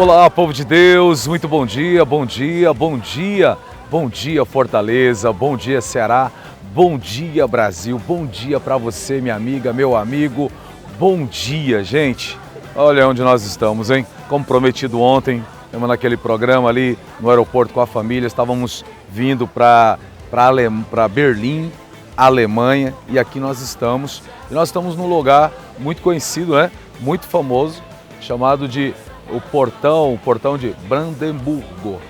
Olá, povo de Deus, muito bom dia, bom dia, bom dia, bom dia Fortaleza, bom dia Ceará, bom dia Brasil, bom dia para você, minha amiga, meu amigo, bom dia, gente. Olha onde nós estamos, hein? Como prometido ontem, naquele programa ali no aeroporto com a família, estávamos vindo para Berlim, Alemanha, e aqui nós estamos. E nós estamos num lugar muito conhecido, né? Muito famoso, chamado de o portão de Brandemburgo,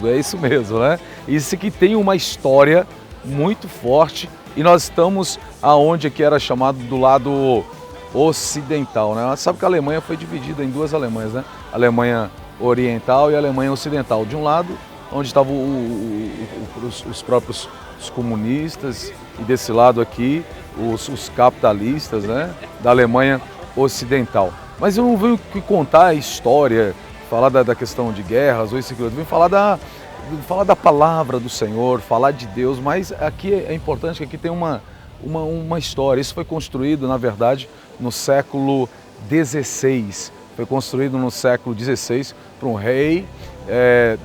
é isso mesmo, né? Isso que tem uma história muito forte, e nós estamos aonde que era chamado do lado ocidental, né? Você sabe que a Alemanha foi dividida em duas Alemanhas, né? A Alemanha Oriental e a Alemanha Ocidental. De um lado, onde estavam os próprios comunistas, e desse lado aqui, os capitalistas, né? Da Alemanha Ocidental. Mas eu não venho contar a história, falar da questão de guerras ou isso aqui, eu venho falar da palavra do Senhor, falar de Deus, mas aqui é importante que aqui tem uma história. Isso foi construído, na verdade, no século XVI. Foi construído no século XVI por um rei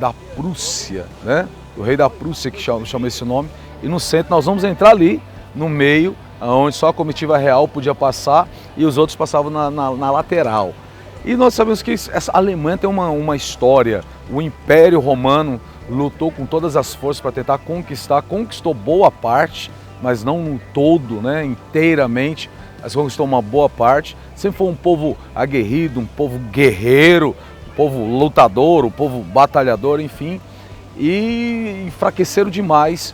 da Prússia, né? O rei da Prússia que chama esse nome. E no centro nós vamos entrar ali, no meio, onde só a comitiva real podia passar e os outros passavam na lateral. E nós sabemos que essa Alemanha tem uma história. O Império Romano lutou com todas as forças para tentar conquistou boa parte, mas não no todo, né, inteiramente, mas conquistou uma boa parte. Sempre foi um povo aguerrido, um povo guerreiro, um povo lutador, um povo batalhador, enfim. E enfraqueceram demais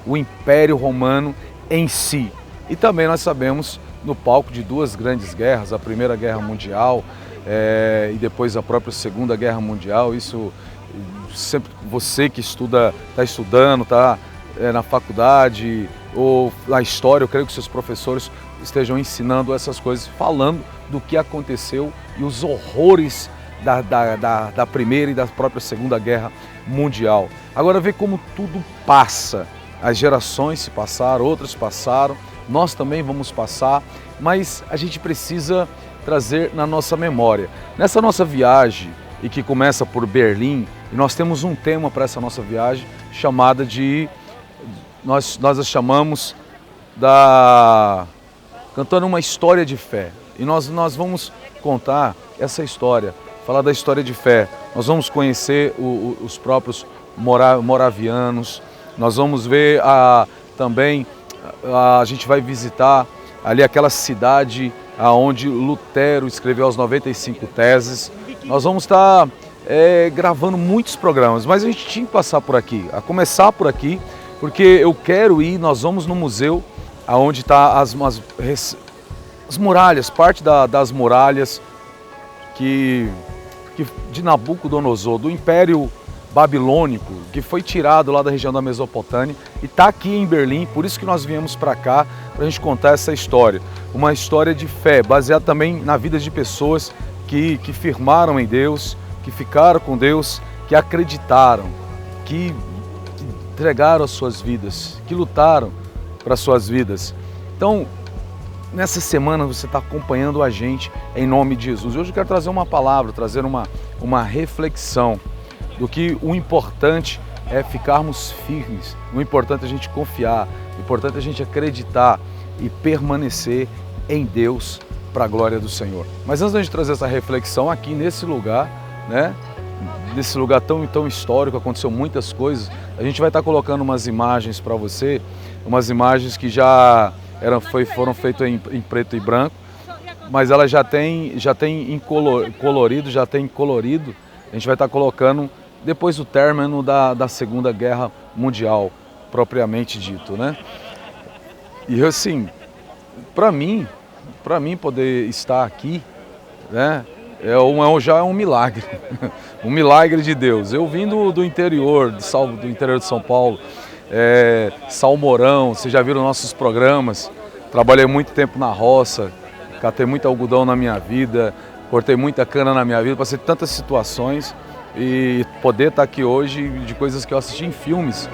o Império Romano em si. E também nós sabemos, no palco de duas grandes guerras, a Primeira Guerra Mundial e depois a própria Segunda Guerra Mundial, isso sempre você que está estudando, está na faculdade ou na história, eu creio que seus professores estejam ensinando essas coisas, falando do que aconteceu e os horrores da Primeira e da própria Segunda Guerra Mundial. Agora vê como tudo passa. As gerações se passaram, outras passaram, nós também vamos passar, mas a gente precisa trazer na nossa memória. Nessa nossa viagem, e que começa por Berlim, e nós temos um tema para essa nossa viagem, chamada de... Nós a chamamos cantando uma história de fé. E nós vamos contar essa história, falar da história de fé. Nós vamos conhecer os próprios moravianos. Nós vamos ver também, a gente vai visitar ali aquela cidade onde Lutero escreveu as 95 teses. Nós vamos estar gravando muitos programas, mas a gente tinha que passar por aqui, a começar por aqui, porque eu quero ir, nós vamos no museu onde está as muralhas, parte das muralhas que de Nabucodonosor, do Império Babilônico, que foi tirado lá da região da Mesopotâmia e está aqui em Berlim. Por isso que nós viemos para cá, para a gente contar essa história. Uma história de fé, baseada também na vida de pessoas que firmaram em Deus, que ficaram com Deus, que acreditaram, que entregaram as suas vidas, que lutaram para as suas vidas. Então, nessa semana você está acompanhando a gente em nome de Jesus. Hoje eu quero trazer uma palavra, trazer uma reflexão do que o importante é ficarmos firmes, o importante é a gente confiar, o importante é a gente acreditar e permanecer em Deus para a glória do Senhor. Mas antes de a gente trazer essa reflexão aqui nesse lugar, né? Nesse lugar tão histórico, aconteceu muitas coisas, a gente vai estar colocando umas imagens para você, umas imagens que foram feitas em preto e branco, mas ela já tem colorido, a gente vai estar colocando depois do término da Segunda Guerra Mundial, propriamente dito, né? E assim, para mim poder estar aqui, né, já é um milagre, um milagre de Deus. Eu vim do interior de São Paulo, Salmourão, vocês já viram nossos programas, trabalhei muito tempo na roça, catei muito algodão na minha vida, cortei muita cana na minha vida, passei tantas situações, e poder estar aqui hoje de coisas que eu assisti em filmes.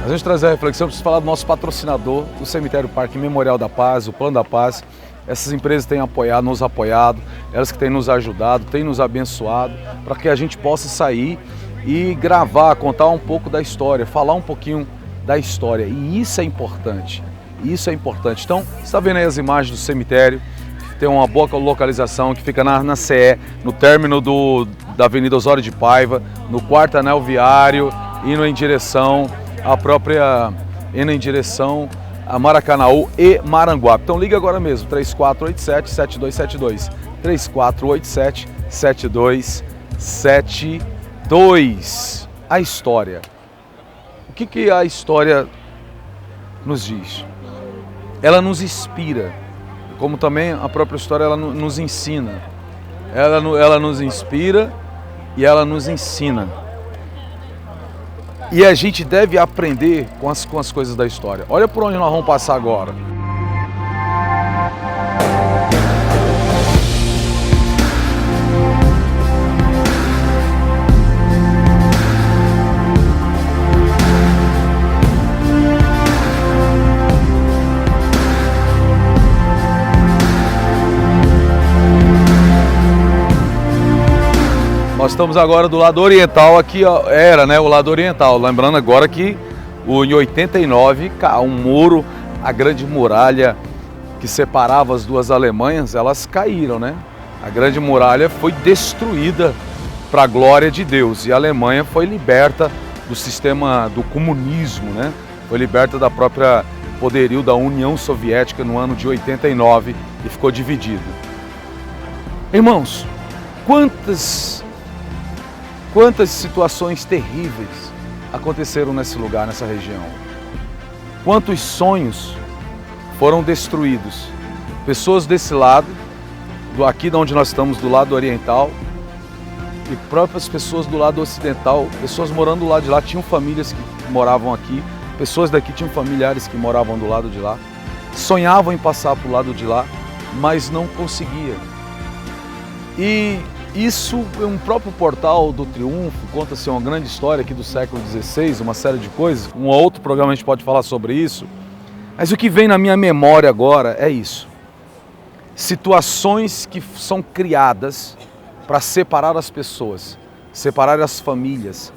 A antes de trazer a reflexão, eu preciso falar do nosso patrocinador, o Cemitério Parque Memorial da Paz, o Plano da Paz. Essas empresas têm apoiado, nos apoiado, elas que têm nos ajudado, têm nos abençoado, para que a gente possa sair e gravar, contar um pouco da história, falar um pouquinho da história. E isso é importante, isso é importante. Então, você está vendo aí as imagens do cemitério, tem uma boa localização que fica na CE, no término da Avenida Osório de Paiva, no 4º anel viário, indo em direção a Maracanaú e Maranguape. Então liga agora mesmo, 3487-7272, 3487-7272. A história. O que a história nos diz? Ela nos inspira, como também a própria história ela nos ensina. Ela nos inspira e ela nos ensina. E a gente deve aprender com as coisas da história. Olha por onde nós vamos passar agora. Nós estamos agora do lado oriental, aqui ó, era, né, o lado oriental. Lembrando agora que em 89, um muro, a grande muralha que separava as duas Alemanhas, elas caíram, né? A grande muralha foi destruída para a glória de Deus e a Alemanha foi liberta do sistema do comunismo, né? Foi liberta da própria poderio da União Soviética no ano de 89 e ficou dividido. Irmãos, quantas situações terríveis aconteceram nesse lugar, nessa região. Quantos sonhos foram destruídos. Pessoas desse lado, aqui de onde nós estamos, do lado oriental, e próprias pessoas do lado ocidental, pessoas morando do lado de lá, tinham famílias que moravam aqui, pessoas daqui tinham familiares que moravam do lado de lá, sonhavam em passar para o lado de lá, mas não conseguiam. E isso é um próprio portal do Triunfo, conta-se uma grande história aqui do século XVI, uma série de coisas. Um outro programa a gente pode falar sobre isso. Mas o que vem na minha memória agora é isso. Situações que são criadas para separar as pessoas, separar as famílias,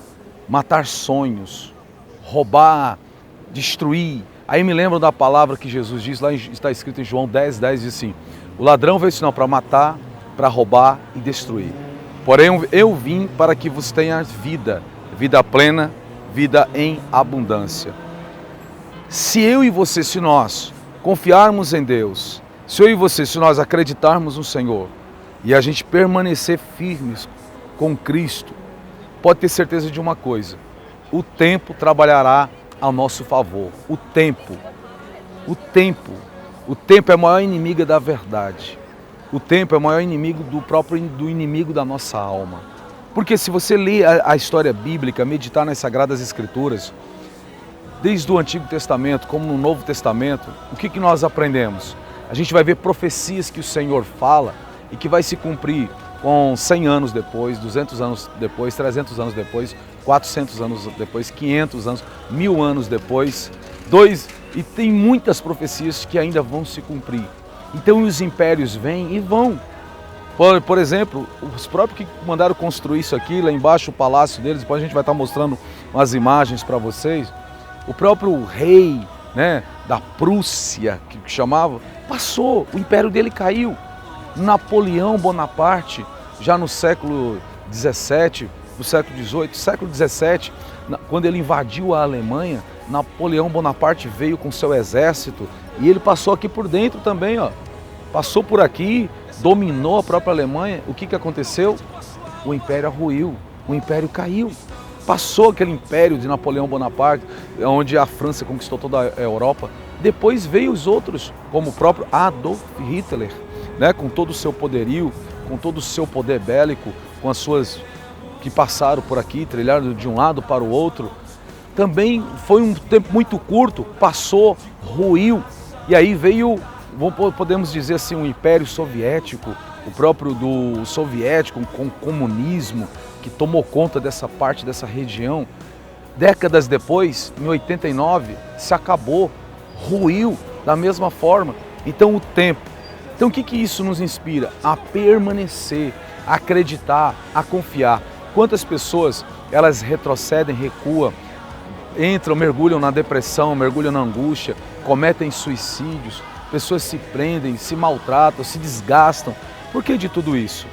matar sonhos, roubar, destruir. Aí me lembro da palavra que Jesus diz, lá está escrito em João 10:10, diz assim: o ladrão veio senão para matar, para roubar e destruir. Porém, eu vim para que vos tenha vida, vida plena, vida em abundância. Se eu e você, se nós confiarmos em Deus, se eu e você, se nós acreditarmos no Senhor e a gente permanecer firmes com Cristo, pode ter certeza de uma coisa: o tempo trabalhará a nosso favor. O tempo é a maior inimiga da verdade. O tempo é o maior inimigo do inimigo da nossa alma. Porque se você ler a história bíblica, meditar nas Sagradas Escrituras, desde o Antigo Testamento como no Novo Testamento, o que nós aprendemos? A gente vai ver profecias que o Senhor fala e que vai se cumprir com 100 anos depois, 200 anos depois, 300 anos depois, 400 anos depois, 500 anos, 1000 anos depois, e tem muitas profecias que ainda vão se cumprir. Então os impérios vêm e vão. Por exemplo, os próprios que mandaram construir isso aqui, lá embaixo o palácio deles, depois a gente vai estar mostrando umas imagens para vocês. O próprio rei, né, da Prússia, que chamava, passou, o império dele caiu. Napoleão Bonaparte, já no século XVII, no século XVIII, século XVII, quando ele invadiu a Alemanha, Napoleão Bonaparte veio com seu exército e ele passou aqui por dentro também, ó. Passou por aqui, dominou a própria Alemanha. O que aconteceu? O império ruiu, o império caiu. Passou aquele império de Napoleão Bonaparte, onde a França conquistou toda a Europa. Depois veio os outros, como o próprio Adolf Hitler, né, com todo o seu poderio, com todo o seu poder bélico, com as suas que passaram por aqui, trilharam de um lado para o outro. Também foi um tempo muito curto, passou, ruiu, e aí veio, podemos dizer assim, um império soviético, o próprio do soviético, com o comunismo, que tomou conta dessa parte, dessa região. Décadas depois, em 89, se acabou, ruiu da mesma forma. Então o tempo. Então o que isso nos inspira? A permanecer, a acreditar, a confiar. Quantas pessoas elas retrocedem, recuam, entram, mergulham na depressão, mergulham na angústia, cometem suicídios, pessoas se prendem, se maltratam, se desgastam. Por que de tudo isso?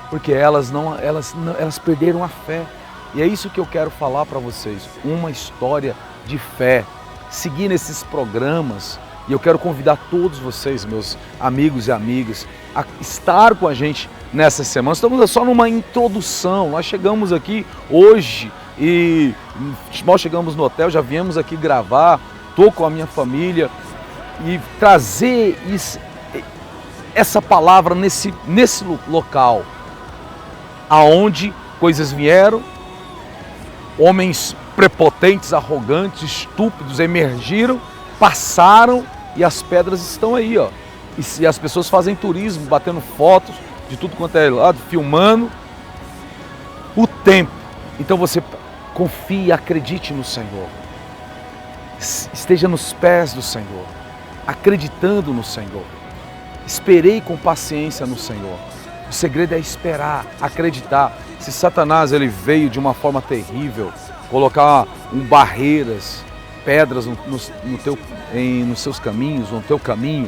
Porque elas perderam a fé. E é isso que eu quero falar para vocês, uma história de fé. Seguir nesses programas, e eu quero convidar todos vocês, meus amigos e amigas, a estar com a gente nessa semana. Estamos só numa introdução, nós chegamos aqui hoje e mal chegamos no hotel, já viemos aqui gravar, estou com a minha família e trazer essa palavra nesse local, aonde coisas vieram, homens prepotentes, arrogantes, estúpidos emergiram, passaram e as pedras estão aí, ó. E as pessoas fazem turismo, batendo fotos de tudo quanto é lado, filmando. O tempo. Então você confie, acredite no Senhor. Esteja nos pés do Senhor, acreditando no Senhor. Esperei com paciência no Senhor. O segredo é esperar, acreditar. Se Satanás ele veio de uma forma terrível, colocar barreiras, pedras nos seus caminhos, no teu caminho,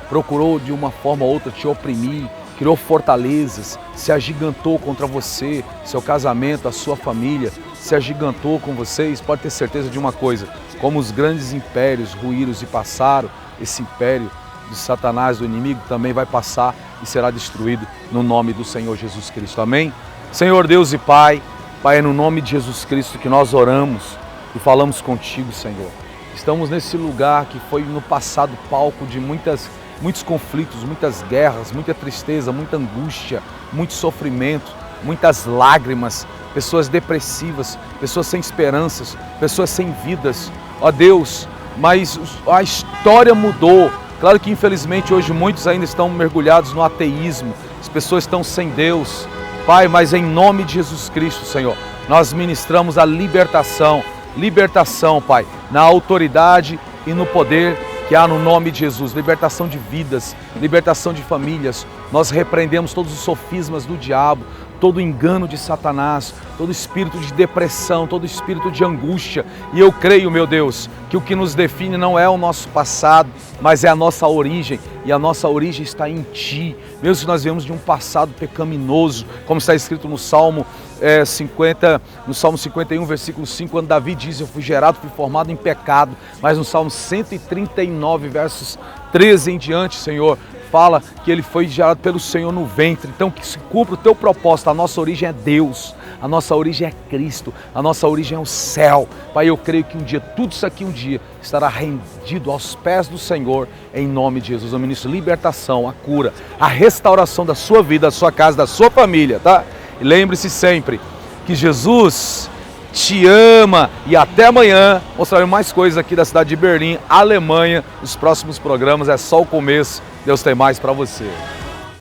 procurou de uma forma ou outra te oprimir, criou fortalezas, se agigantou contra você, seu casamento, a sua família, se agigantou com vocês, pode ter certeza de uma coisa, como os grandes impérios ruíram e passaram, esse império de Satanás, do inimigo, também vai passar e será destruído no nome do Senhor Jesus Cristo. Amém? Senhor Deus e Pai, Pai, é no nome de Jesus Cristo que nós oramos e falamos contigo, Senhor. Estamos nesse lugar que foi no passado palco de muitos conflitos, muitas guerras, muita tristeza, muita angústia, muito sofrimento, muitas lágrimas, pessoas depressivas, pessoas sem esperanças, pessoas sem vidas. Ó Deus, mas a história mudou. Claro que infelizmente hoje muitos ainda estão mergulhados no ateísmo, as pessoas estão sem Deus. Pai, mas em nome de Jesus Cristo, Senhor, nós ministramos a libertação, Pai, na autoridade e no poder que há no nome de Jesus, libertação de vidas, libertação de famílias. Nós repreendemos todos os sofismas do diabo, todo engano de Satanás, todo espírito de depressão, todo espírito de angústia. E eu creio, meu Deus, que o que nos define não é o nosso passado, mas é a nossa origem. E a nossa origem está em Ti. Mesmo que nós viemos de um passado pecaminoso, como está escrito no Salmo 51, versículo 5, quando Davi diz: eu fui gerado, fui formado em pecado. Mas no Salmo 139, versos 13 em diante, Senhor, fala que ele foi gerado pelo Senhor no ventre. Então que se cumpra o teu propósito. A nossa origem é Deus, a nossa origem é Cristo, a nossa origem é o céu. Pai, eu creio que um dia, tudo isso aqui um dia estará rendido aos pés do Senhor, em nome de Jesus. Eu ministro libertação, a cura, a restauração da sua vida, da sua casa, da sua família, tá? E lembre-se sempre que Jesus te ama. E até amanhã mostrarei mais coisas aqui da cidade de Berlim, Alemanha. Os próximos programas é só o começo. Deus tem mais para você.